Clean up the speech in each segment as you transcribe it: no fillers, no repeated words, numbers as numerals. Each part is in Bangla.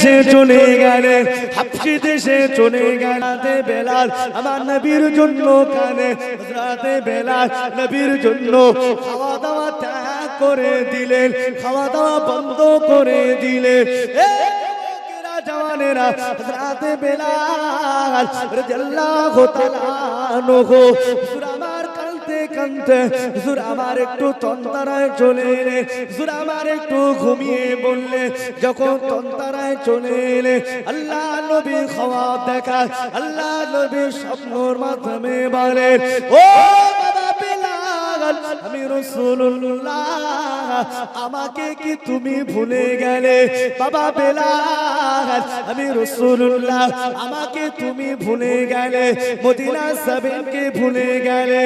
দেশে চলে গেলেন, হাবশি দেশে চলে গেলাতে বেলাল আমার নবীর জন্য কানে হযরতে বেলাল নবীর জন্য খাওয়া দাওয়া ত্যাগ করে দিলেন, খাওয়া দাওয়া বন্ধ করে দিলেন। জওয়ানেরা হযরতে বেলাল রাদিয়াল্লাহু তাআলা আনহু হুজুর আমার কাঁদতে কাঁদতে হুজুর আমার একটু তন্তারায় চলে এলে, হুজুর আমার একটু ঘুমিয়ে বললে। যখন তন্তারায় চলে এলে আল্লাহ নবী খাওয়াব দেখায়, আল্লাহ নবী স্বপ্নের মাধ্যমে বলেন, ও বাবা বেলাল আমি রাসূলুল্লাহ, আমাকে কি তুমি ভুলে গেলে? বাবা বেলাল আমি রাসূলুল্লাহ, আমাকে তুমি ভুলে গেলে, মদিনা সাবিনকে ভুলে গেলে।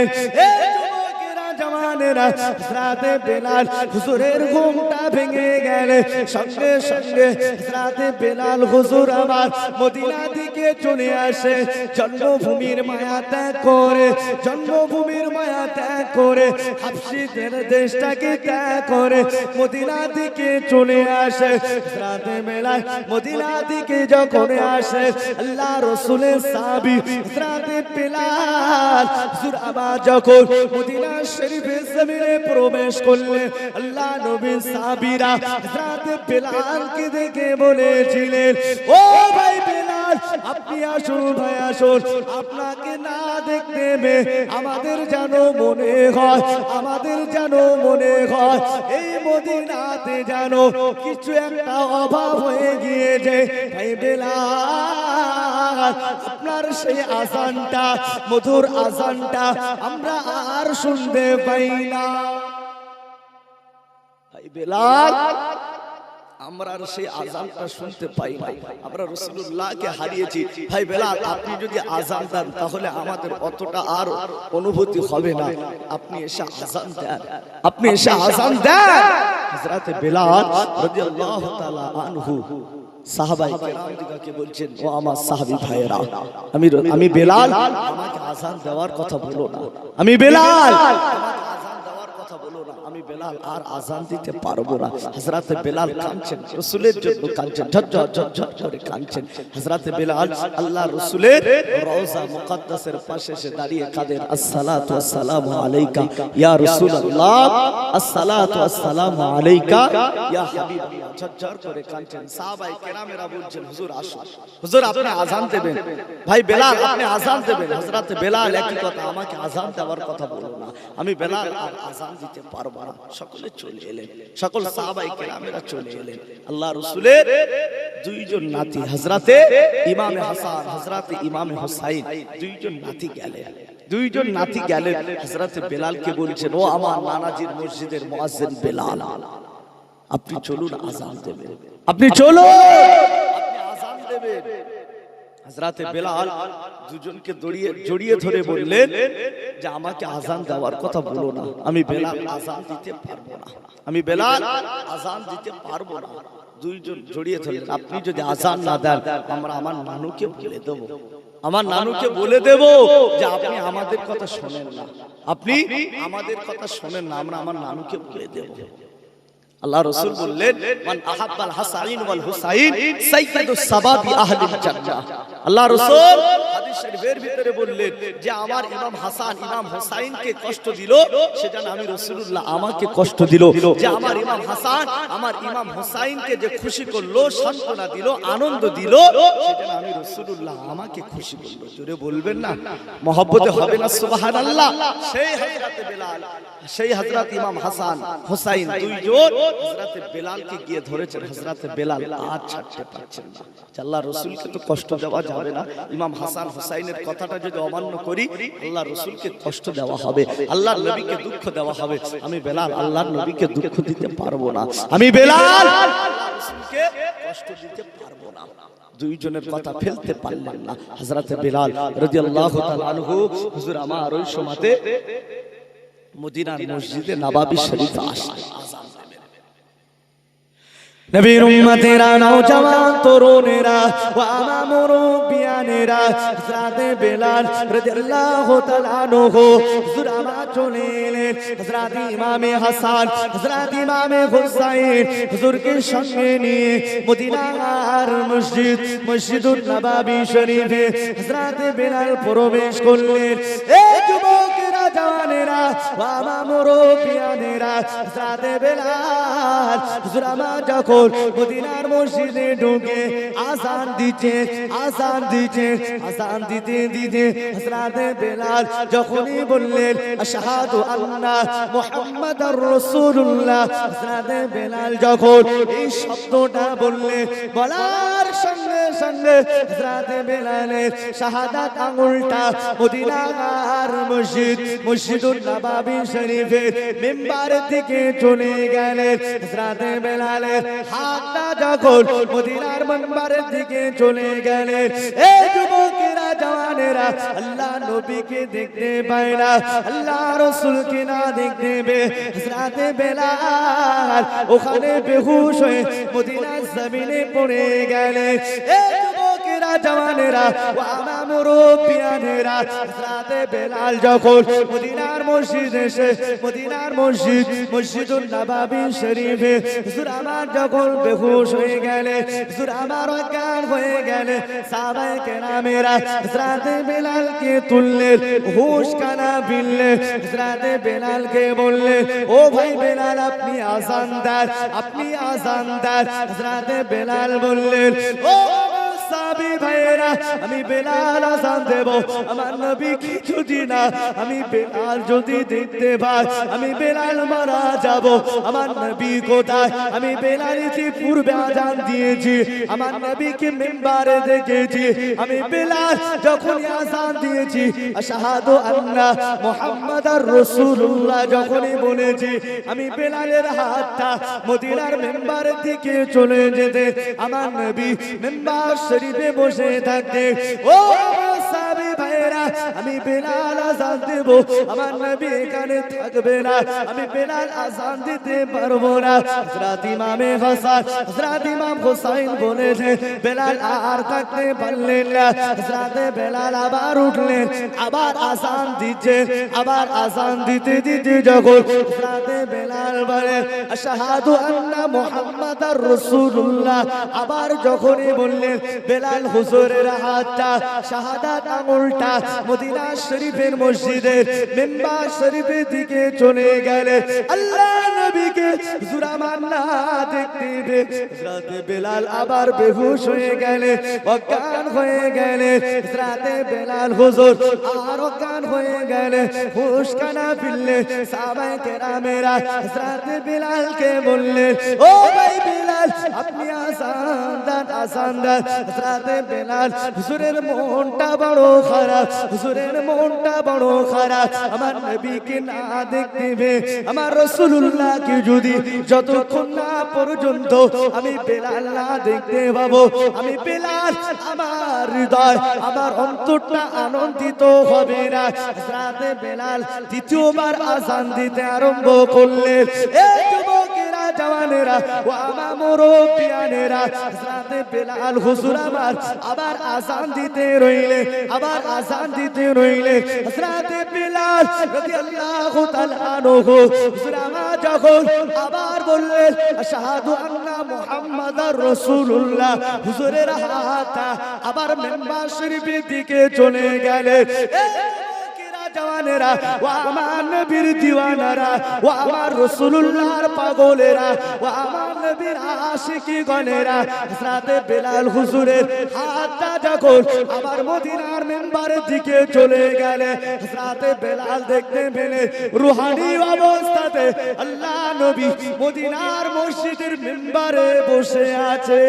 জওয়ানেরা হযরতে বেলাল হুজুরের ঘুমটা ভেঙে গেলে সঙ্গে সঙ্গে হযরতে বেলাল হুজুর আমার মদিনা দিকে চলে আসে। জন্মভূমির মায়া ত্যাগ করে, জন্মভূমির মায়া ত্যাগ করে, হাবশিদের দেশটাকে ত্যাগ করে মদিনা দিকে চলে আসে। হযরতে বেলাল মদিনা দিকে যখন আসে আল্লাহ রাসূলের সাহাবী হযরতে বেলাল হুজুর আমার যখন মদিনা শরীফের জমিনে প্রবেশ করলে আল্লাহ নবীর সাহাবীরা হযরতে বেলালকে দেখে বলেছিলেন, ও ভাই বেলাল আপনি আসুন, ভাই আসুন, আপনাকে না দেখতে আমাদের যেন মনে হয়, আমাদের যেন মনে হয় এই মদিনাতে যেন কিছু একটা অভাব হয়ে গিয়েছে। ভাই বেলাল আপনার সেই আযানটা, মধুর আযানটা আমরা আর শুনতে পাই না। ভাই বেলাল আমরা আর সেই আযানটা শুনতে পাই না, আমরা রাসূলুল্লাহকে হারিয়েছি। ভাই বেলাল আপনি যদি আযান দেন তাহলে আমাদের অতটা আর অনুভূতি হবে না, আপনি এসে আযান দেন, আপনি এসে আযান দেন। হযরতে বেলাল রাদিয়াল্লাহু তাআলা আনহু সাহাবায়ে কেরাম দিগকে বলছেন, ও আমার সাহাবী ভাইরা, আমি বেলাল আমাকে আযান দেওয়ার কথা বলো না, আমি বেলাল আমি বেলাল আর আযান দিতে পারবো না। হযরতে বেলাল কাঁদছেন, রাসূলের জন্য কাঁদছেন, ঝরঝর ঝরঝর করে কাঁদছেন। হযরতে বেলাল আল্লাহ রাসূলের রওজা মুকদ্দাসের পাশে এসে দাঁড়িয়ে কাঁদেন, আসসালাতু ওয়াসসালামু আলাইকা ইয়া রাসূলুল্লাহ, আসসালাতু ওয়াসসালামু আলাইকা ইয়া হাবিবাল্লাহ, ঝরঝর করে কাঁদছেন। সাহাবায়ে কেরামেরা বলছেন, হুজুর আসুন, হুজুর আপনি আযান দেবেন, ভাই বেলাল আপনি আযান দেবেন। হযরতে বেলাল একই কথা, আমাকে আযান দেওয়ার কথা বলো না, আমি বেলাল আর আযান দিতে পারবো না। সকলে চলে এলেন, সকল সাহাবায়ে কেরামেরা চলে এলেন। আল্লাহ রাসূলের দুইজন নাতি হযরতে ইমামে হাসান, হযরতে ইমামে হুসাইন, দুইজন নাতি গেলেন, দুইজন নাতি গেলেন। হযরতে বেলালকে বলছেন, ও আমার নানাজির মসজিদের মুয়াজ্জিন বেলাল, আপনি চলুন আযান দেবেন, আপনি চলুন, আপনি আযান দেবেন। হযরতে বেলাল দুজনকে জড়িয়ে ধরে বললেন যে আমাকে আযান দেওয়ার কথা বলো না, আমি বেলাল আযান দিতে পারবো না, আমি বেলাল আযান দিতে পারবো না। দুইজন জড়িয়ে ধরলেন, আপনি যদি আযান না দেন আমরা আমার নানুকে বলে দেব, আমার নানুকে বলে দেব যে আপনি আমাদের কথা শোনেন না, আপনি আমাদের কথা শোনেন না, আমরা আমার নানুকে বলে দেব। আল্লাহ রাসূল বললেন, মান আহাব্বাল হাসাইন ওয়াল হুসাইন সাইয়্যিদুস সাবাবি আহলিল জান্নাহ। আল্লাহ রাসূল হাদিস শরীফের ভিতরে বললেন যে আমার ইমাম হাসান ইমাম হুসাইনকে কষ্ট দিল সেজন্য আমি রাসূলুল্লাহ আমাকে কষ্ট দিল, যে আমার ইমাম হাসান আমার ইমাম হুসাইনকে যে খুশি করলো, সান্ত্বনা দিল, আনন্দ দিল, সেজন্য আমি রাসূলুল্লাহ আমাকে খুশি করলো। জোরে বলবেন না, মহব্বতে হবে না সুবহানাল্লাহ। সেই হযরত বেলাল, সেই হযরত ইমাম হাসান হুসাইন দুইজন হযরতে বেলালকে গিয়ে ধরেছেন। হযরতে বেলাল আর ছাড়তে পারছেন না, আল্লাহ রাসূলকে তো কষ্ট দেওয়া যাবে না, ইমাম হাসান হুসাইনের কথাটা যদি অমান্য করি আল্লাহ রাসূলকে কষ্ট দেওয়া হবে, আল্লাহর নবীকে দুঃখ দেওয়া হবে। আমি বেলাল আল্লাহর নবীকে দুঃখ দিতে পারবো না, আমি বেলাল আল্লাহর রাসূলকে কষ্ট দিতে পারবো না। দুইজনের কথা ফেলতে পারলেন না। হযরতে বেলাল রাদিয়াল্লাহু তাআলা আনহু হুজুর আমার ওই সময়তে মদিনার মসজিদে নববী শরীফে আসলেন। নবীর উম্মতেরা নওজওয়ান তরুণেরা ও আমার মুরব্বিয়ানেরা হযরত বেলাল রাদিয়াল্লাহু তাআলা আনহু হুজুর আমার চলে এলেন হযরত ইমামে হাসান হযরত ইমামে হুসাইন হুজুরকে সঙ্গে নিয়ে মদিনার মসজিদুন নববী শরীফে হযরত বেলাল প্রবেশ করলেন। এই যুবকেরা জওয়ানেরা ও আমার মুরব্বিয়ানেরা হযরত বেলাল হুজুর আমার যখন মদিনার মসজিদে ঢুকে আযান দিতে হযরত বেলাল যখনই বললেন আশহাদু আন্না মুহাম্মাদার রাসূলুল্লাহ হযরত বেলাল যখন এই শব্দটা বললেন বলার সঙ্গে সঙ্গে হযরত বেলালের শাহাদাত আঙ্গুলটা মদিনার মসজিদুন নববী শরীফের মিম্বারের দিকে চলে গেলেন। হযরত বেলালের হাতটা যখন মদিনার মিম্বারের দিকে চলে গেলেন। এই যুবকেরা জওয়ানেরা আল্লাহ নবীকে দেখতে পায় না, আল্লাহ রাসূলকে না দেখতে পেয়ে হযরত বেলাল ওখানে বেহুশ হয়ে মদিনার জমিনে পড়ে গেলেন। এই যুবকেরা জওয়ানেরা ও আমার মুরব্বিয়ানেরা হযরত বেলাল যখন মদিনার মসজিদে এসে মদিনার মসজিদুন নববী শরীফে হুজুর আমার যখন বেহুশ হয়ে গেলেন, হুজুর আমার অজ্ঞান হয়ে গেলেন, সাহাবায়ে কেরামেরা হযরত বেলালকে তুললেন, হুশ কানা ফিরলেন। হযরত বেলালকে বললেন ও ভাই বেলাল আপনি আযান দেন। হযরত বেলাল বললেন ও সাহাবী ভাইয়েরা আমি বেলাল আযান দেব, আমার নবী কিছুদিন না, আমি বেলাল যদি দেখতে পাই আমি বেলাল মারা যাব। আমার নবী কোথায়? আমি বেলাল পূর্বে আযান দিয়েছি, আমার নবীকে মিম্বারে দেখেছি। আমি বেলাল যখন আযান দিয়েছি আশহাদু আন্না মুহাম্মাদার রাসূলুল্লাহ যখনই বলেছি, আমি বেলালের হাতটা মদিনার মিম্বারের দিকে চলে যেতে আমার নবী মিম্বার শরীফে বসে থাকতে ও সাহাবী ভাইরা আমি বেলাল আযান দেব, আমার নবী এখানে থাকবে না, আমি বেলাল আযান দিতে পারবো না। হযরত ইমামে হাসান হযরত ইমাম হুসাইন বলেছে বেলাল আর থাকতে পারলেন না। হযরত বেলাল আবার উঠলেন, আবার আযান দিচ্ছেন, আবার আযান দিতে দিতে যখন হযরত বেলাল বলেন আশহাদু আন্না মুহাম্মাদার রাসূলুল্লাহ আবার যখনই বললেন বেলাল হুজুরের হাতটা শাহাদাত আঙ্গুলটা মদিনা শরীফের মসজিদের মিম্বার শরীফের দিকে চলে গেলেন। আল্লাহ নবীকে হুজুর আমার না দেখতে পেয়ে হযরত বেলাল আবার বেহুশ হয়ে গেলেন, অজ্ঞান হয়ে গেলেন। হযরত বেলাল হুজুর আর অজ্ঞান হয়ে গেলেন, হুশ কানা ফিরলেন। সাহাবায়ে কেরামেরা হযরত বেলালকে বললেন ও ভাই বেলাল আপনি আযান দেন। হযরত বেলাল হুজুরের মনটা বড় খারাপ, হুজুরের মনটা বড় খারাপ, আমার নবীকে না দেখতে পেয়ে আমার রাসূলুল্লাহকে যদি যতক্ষণ না পর্যন্ত আমি বেলাল না দেখতে পাবো আমি বেলাল আমার হৃদয় আমার অন্তরটা আনন্দিত হবে না। হযরত বেলাল দ্বিতীয়বার আযান দিতে আরম্ভ করলেন। এই যুবকেরা জওয়ানেরা ও আমার মুরব্বিয়ানেরা হযরত বেলাল হুজুর আমার আবার আযান দিতে রইলেন, আবার আযান দিতে রইলেন। হযরত বেলাল রাদিয়াল্লাহু তাআলা আনহু হুজুর আমার যখন আবার বললেন আশহাদু আন্না মুহাম্মাদার রাসূলুল্লাহ হুজুরের হাতটা আবার মিম্বার শরীফের দিকে চলে গেলেন। জওয়ানেরা ও আমার নবীর দিওয়ানারা ও আমার রাসূলুল্লাহর পাগলেরা ও আমার নবীর আশিকি গণেরা হযরত বেলাল হুজুরের হাতটা যখন আবার মদিনার মিম্বারের দিকে চলে গেলে হযরত বেলাল দেখতে পেলেন রূহানি অবস্থাতে আল্লাহ নবী মদিনার মসজিদের মিম্বারে বসে আছে।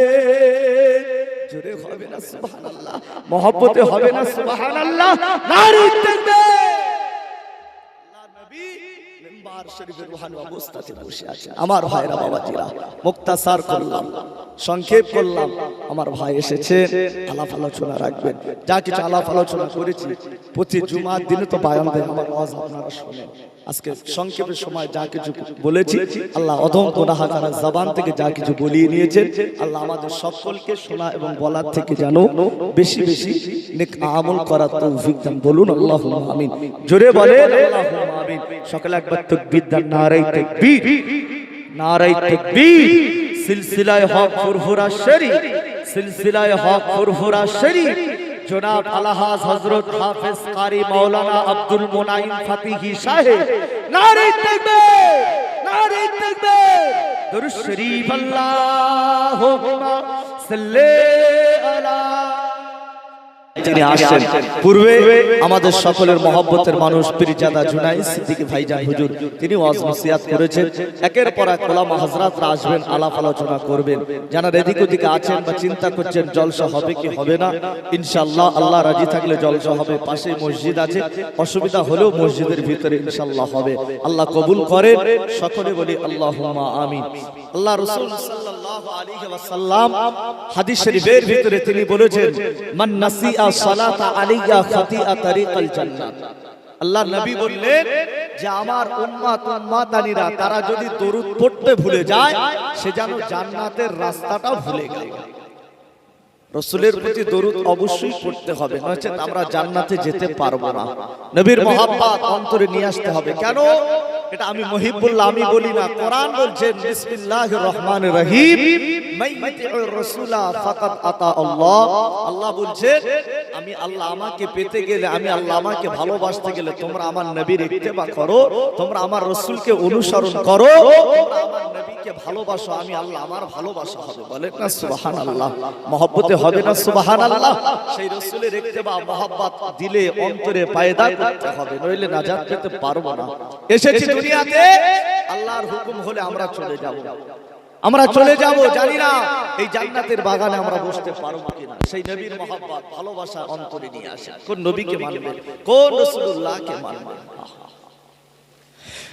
জোরে হবে না সুবহানাল্লাহ, মহব্বতে হবে না সুবহানাল্লাহ, নারী তাকবীর। মিম্বার শরীফের রুহানি অবস্থাতে বসে আছেন। আমার ভাইরা বাবাজিরা, মুক্তাসার করলাম, সংক্ষেপ করলাম। আমার ভাই এসেছে, আলাপ আলোচনা রাখবেন। যা কিছু আলাপ আলোচনা করেছি প্রতি জুমার দিনে তো বায়ান দেয়, আমার ওয়াজ আপনারা শুনেন। আজকে সংক্ষেপের সময় যা কিছু বলেছি, আল্লাহ অধম গুনাহগার জবান থেকে যা কিছু বলিয়ে নিয়েছেন, আল্লাহ আমাদের সকলকে শোনা এবং বলার থেকে যেন বেশি বেশি নেক আমল করার তৌফিক দান। বলুন আল্লাহুম্মা আমিন। জোরে বলেন আল্লাহুম্মা আমিন। সকলে একবার তাকবীর দেন, নারায়ে তাকবীর, নারায়ে তাকবীর। সিলসিলায়ে হক ফুরফুরা শরীফ, সিলসিলায়ে হক ফুরফুরা শরীফ, জনাব আলহাজ হযরত হাফেজ কারি মাওলানা আব্দুল মুনাইম ফাতিহি সাহেব। নারায়ে তাকবীর, নারায়ে তাকবীর। দুরূদ শরীফ। আল্লাহুম্মা সাল্লি আলা। তিনি আসছেন। পূর্বে আমাদের সকলের মহব্বতের মানুষ পীরজাদা জুনাইদ সিদ্দিকী ভাইজান হুজুর, তিনি ওয়াজ নসিহত করেছেন। একের পর এক ওলামা হযরতরা আসবেন, আলাপ আলোচনা করবেন। যারা এদিক ওদিকে আছেন বা চিন্তা করছেন জলসা হবে কি হবে না, ইনশাআল্লাহ আল্লাহ রাজি থাকলে জলসা হবে। পাশে মসজিদ আছে, অসুবিধা হলেও মসজিদের ভিতরে ইনশাআল্লাহ হবে। আল্লাহ কবুল করেন। সকলে বলি আল্লাহুম্মা আমিন। আল্লাহ রাসূল সাল্লাল্লাহু আলাইহি ওয়াসাল্লাম হাদিস শরীফের ভিতরে তিনি বলেছেন, মান নাসিআ সালাতা আলাইয়া খাতিয়া তারিকাল জান্নাত। আল্লাহ নবী বললেন যে আমার উম্মত উম্মাতানিরা তারা যদি দরুদ পড়তে ভুলে যায়, সে যেন জান্নাতের রাস্তাটা ভুলে গেল। রাসূলের প্রতি দরুদ অবশ্যই পড়তে হবে, নচেত আমরা জান্নাতে যেতে পারবো না। নবীর মহব্বত অন্তরে নিয়ে আসতে হবে। কেন? এটা আমি মহিবুল্লাহ আমি বলি না, কোরআন বলছে বিসমিল্লাহির রহমানির রহিম, মাইয়ুতিউর রাসূলা ফাকাদ আতা আল্লাহ। আল্লাহ বলছে আমি আল্লাহ আমাকে পেতে গেলে, আমি আল্লাহ আমাকে ভালোবাসতে গেলে তোমরা আমার নবীর ইত্তেবা করো, তোমরা আমার রাসূলকে অনুসরণ করো, তোমরা আমার নবীকে ভালোবাসো, আমি আল্লাহ আমার ভালোবাসা হবে। বলেন না সুবহানাল্লাহ। মহব্বতে হবে না সুবহানাল্লাহ। সেই রাসূলের ইত্তেবা মহব্বত দিলে অন্তরে পায়দা করতে হবে, নইলে নাজাত পেতে পারবো না। এসেছি দুনিয়াতে, আল্লাহর হুকুম হলে আমরা চলে যাব, আমরা চলে যাব। জানি না এই জান্নাতের বাগানে আমরা বসতে পারবো কিনা। সেই নবীর মহব্বত ভালোবাসা অন্তরে নিয়ে আসে। কোন নবীকে মানবেন, কোন রাসূলুল্লাহকে মানবেন।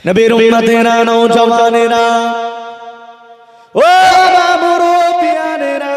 নবীর উম্মতেরা, নওজওয়ানেরা, ও মুরব্বিয়ানেরা,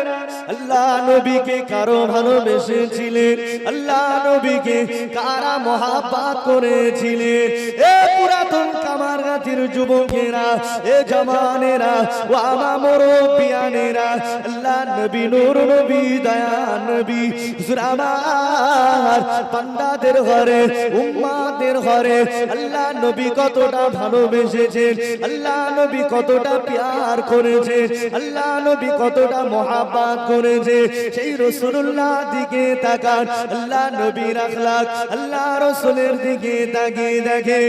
আল্লাহ নবীকে কারো ভালোবেসেছিলেন, আল্লাহ নবীকে কারা মহব্বত করেছিলেন। এ পুরাতন কামারগাতির যুবকেরা, এ জওয়ানেরা, ও আমার মুরব্বিয়ানেরা, আল্লাহ নবী নূর নবী দয়া নবী হুজুর আমার বান্দাদের ঘরে, উম্মতের ঘরে আল্লাহ নবী কতটা ভালোবেসেছেন, আল্লাহ নবী কতটা প্যার করেছেন, আল্লাহ নবী কতটা মহব্বত করেছে। সেই রাসূলুল্লাহ দিকে তাকান, আল্লাহ নবীর আখলাক, আল্লাহ রাসূলের দিকে তাকিয়ে দেখে।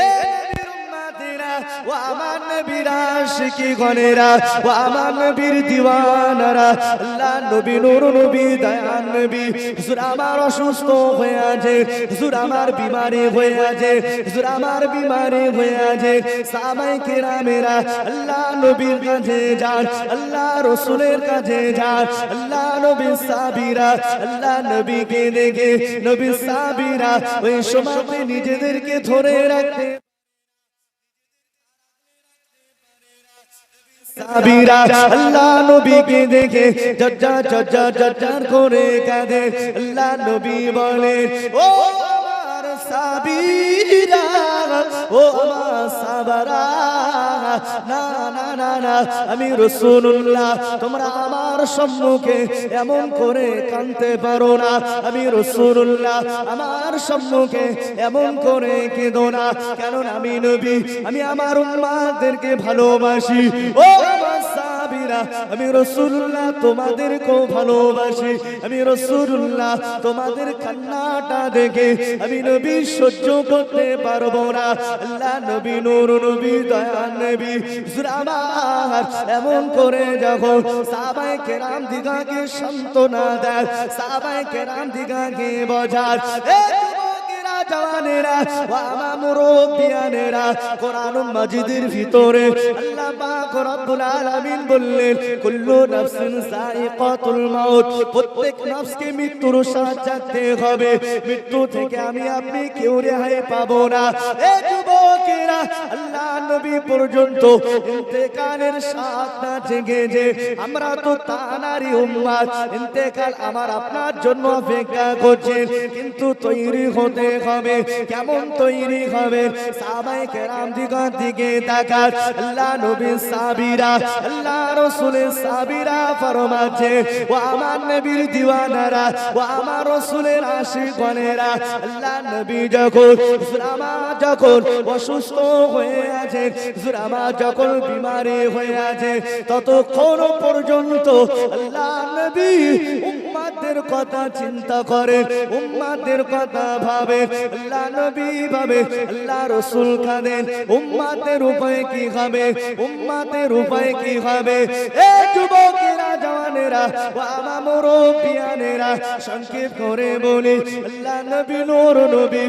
এ নবীর উম্মতেরা, ও আমার নবীর আশিকি গণেরা, ও আমার নবীর দিওয়ানারা, আল্লাহ নবী নূর নবী দয়া নবী হুজুর আমার অসুস্থ হয়ে আছে, হুজুর আমার বিমারি হয়ে আছে, হুজুর আমার বিমারি হয়ে আছে। সাহাবায়ে কেরামেরা আল্লাহ নবীর কাছে যান, আল্লাহ রাসূলের কাছে যান। আল্লাহ নবী সাহাবীরা আল্লাহ নবীকে দেখে, নবী সাহাবীরা ওই সময়তে নিজেদেরকে ধরে রাখতে, সাহাবীরা আল্লাহ নবীকে দেখে জজ্জার জজ্জার জজ্জার করে কাঁদে। আল্লাহ নবী বলেন, ও আমার সাহাবীরা, ও আমার সাহাবারা, না না না না, আমি রাসূলুল্লাহ, তোমরা আমার সম্মুখে এমন করে কাঁদতে পারো না। আমি রাসূলুল্লাহ, আমার সম্মুখে এমন করে কেঁদো না। কারণ আমি নবী, আমি আমার উম্মতদেরকে ভালোবাসি। ও আমার সাহাবীরা, আমি রাসূলুল্লাহ তোমাদেরকেও ভালোবাসি। আমি রাসূলুল্লাহ তোমাদের কান্নাটা দেখে আমি নবী সহ্য করতে পারবো না। আল্লাহ নবী নূর নবী দয়া নবী হুজুর আমার এমন করে যখন সাহাবায়ে কেরাম দিগাকে সান্ত্বনা দেয়, সাহাবায়ে কেরাম দিগাকে বোঝায়, এ যুবকেরা জাওয়ানেরা ওয়া আমার মুরব্বিয়ানেরা, কোরআন মাজিদের ভিতরে আল্লাহ পাক রব্বুল আলামিন বললেন কুল্লু নাফসিন যায়িকাতুল মাউত, প্রত্যেক নফসকে মৃত্যুর স্বাদ চাখতে হবে। মৃত্যু থেকে আমি আপনি কেউ রেহাই পাবো না। এ যুবকেরা, আল্লাহ নবী পর্যন্ত ইন্তেকালের স্বাদ না জেগে যে আমরা তো তানারি উম্মত, ইন্তেকাল আমার আপনার জন্য অপেক্ষা করছে, কিন্তু তৈরি হতে হবে। কেমন তৈরি হবে? সাহাবায়ে কেরাম দিকে তাকান, আল্লাহ নবীর সাহাবীরা, আল্লাহ রাসূলের সাহাবীরা ফরমাচ্ছে ও আমার নবীর দিওয়ানারা, ও আমার রাসূলের আশিকগণেরা, আল্লাহ নবী যখন অসুস্থ হয়ে আছে, যখন বিমারি হয়ে আছে, ততক্ষণ পর্যন্ত আল্লাহ নবী উম্মতের কথা চিন্তা করে, উম্মতের কথা ভাবে। আল্লাহ নবী ভাবে, আল্লাহ রাসূল কাঁদেন, উম্মতের উপায় কি হবে, উম্মতের উপায় কি হবে। এ যুবকেরা, জওয়ানেরা, ও আমার মুরব্বিয়ানেরা, সংক্ষেপ করে বলি, আল্লাহ নবী নূর নবী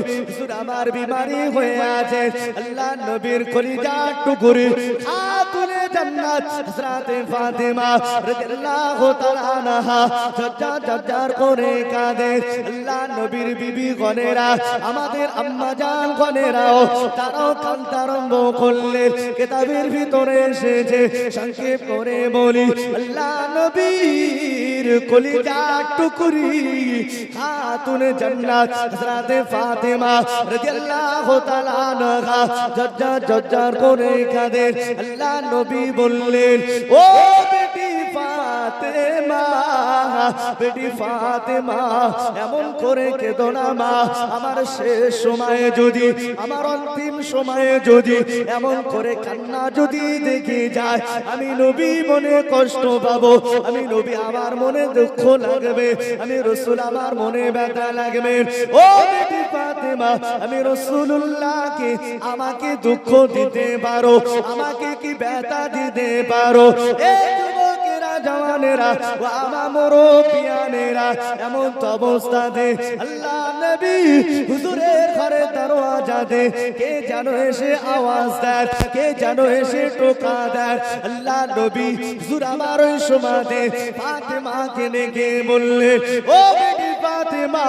আমার বিমারি হয়ে আছে। আল্লাহ নবীর কলিজার টুকরি খাতুনে জান্নাত হযরতে ফাতেমা রাদিয়াল্লাহু তাআলা আনহা ঝরঝর করে কাঁদে। আল্লাহ নবীর বিবি গণেরা, আমাদের আম্মা জান গণেরাও তারাও কাঁদতে আরম্ভ করলেন। কিতাবের ভিতরে এসেছে, সংক্ষেপ করে বলি, আল্লাহ নবীর কলিজার টুকরি খাতুনে জান্নাত হযরতে ফাতেমা রাদিয়াল্লাহু তাআলা আনহা ঝরঝর করে কাঁদে। আল্লাহ নবী বললেন, ও বেটি ফাতেমা, বেটি ফাতেমা, এমন করে কেঁদো না মা। আমার শেষ সময়ে যদি, আমার অন্তিম সময়ে যদি এমন করে কান্না যদি দেখে যায়, আমি নবী মনে কষ্ট পাবো, আমি নবী আমার মনে দুঃখ লাগবে, আমি রাসূল আমার মনে ব্যথা লাগবে। ও বেটি ফাতেমা, আমি রাসূলুল্লাহকে আমাকে দুঃখ দিতে পারো, আমাকে কি ব্যথা দিতে পারো? এই যুবকেরা, জওয়ানেরা, ও আমার মুরব্বিয়ানেরা, এমন তো অবস্থাতে আল্লাহ নবী হুজুরের ঘরে দরওয়াজাতে কে যেন এসে আওয়াজ দেয়, কে যেন এসে টোকা দেয়। আল্লাহ নবী হুজুর আমার ওই সময়তে ফাতেমাকে ডেকে বললেন, ও বেটি ফাতেমা,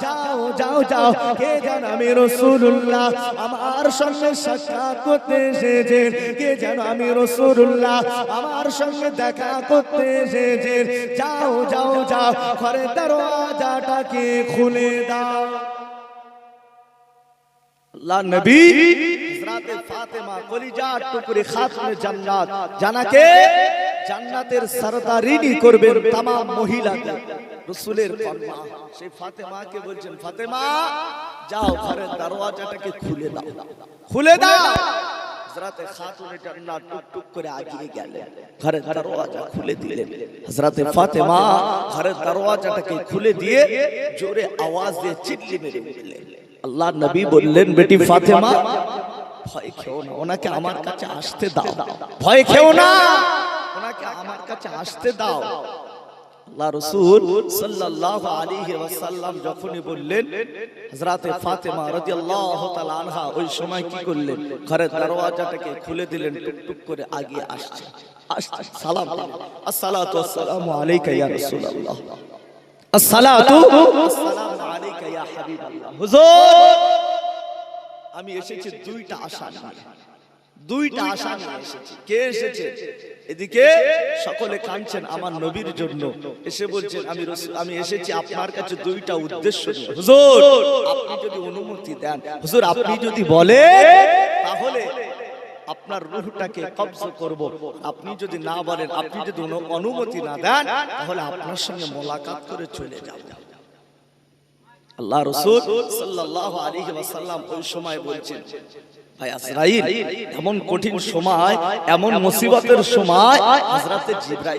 যাও যাও যাও, কে যেন আমি রাসূলুল্লাহ আমার সঙ্গে সাক্ষাৎ করতে এসেছেন, কে যেন আমি রাসূলুল্লাহ আমার সঙ্গে দেখা করতে এসেছেন। যাও যাও যাও, ঘরের দরওয়াজাটাকে খুলে দাও। আল্লাহ নবী হযরতে ফাতেমা কলিজার টুকরি খাতুনে জান্নাত, জানাকে জান্নাতের সরদারিনী করবেন तमाम মহিলাদের, রাসূলের কন্যা সেই ফাতেমাকে বলছেন, ফাতেমা যাও ঘরের দরওয়াজাটাকে খুলে দাও, খুলে দাও। হযরতে খাতুনে জান্নাত টুক করে আগিয়ে গেলেন, ঘরের দরওয়াজা খুলে দিলেন। হযরতে ফাতেমা ঘরের দরওয়াজাটাকে খুলে দিয়ে জোরে আওয়াজ দিয়ে চিল্লি মেরে উঠলেন। আল্লাহ নবী বললেন, বেটি ফাতেমা ভয় খেও না, ওনাকে আমার কাছে আসতে দাও, ভয় খেও না, ওনাকে আমার কাছে আসতে দাও। আল্লাহ রাসূল সাল্লাল্লাহু আলাইহি ওয়াসাল্লাম যখনই বললেন, হযরতে ফাতেমা রাদিয়াল্লাহু তাআলা আনহা ওই সময় কি করলেন, ঘরের দরওয়াজাটাকে খুলে দিলেন, টুকটুক করে আগিয়ে আসছে, সালাম দিলেন, আসসালাতু ওয়াসসালামু আলাইকা ইয়া রাসূলুল্লাহ, আসসালাতু ওয়াসসালামু আলাইকা ইয়া হাবিবাল্লাহ। হুজুর, আমি এসেছি দুইটা আশা নিয়ে, দুইটা আশা নিয়ে এসেছি। কে এসেছে? এদিকে সকলে কাঁদছেন আমার নবীর জন্য, এসে বলছেন আমি এসেছি আপনার কাছে দুইটা উদ্দেশ্য নিয়ে। হুজুর, আপনি যদি অনুমতি দেন, হুজুর আপনি যদি বলেন, তাহলে আপনার রূহটাকে কবজ করব। আপনি যদি না বলেন, আপনি যদি অনুমতি না দেন, তাহলে আপনার সঙ্গে মোলাকাত করে চলে যাব। আল্লাহ রাসূল সাল্লাল্লাহু আলাইহি ওয়াসাল্লাম ওই সময় বলছেন, ভাই আজরাইল, এমন কঠিন সময়, এমন মুসিবতের সময় হযরতে জিবরাইল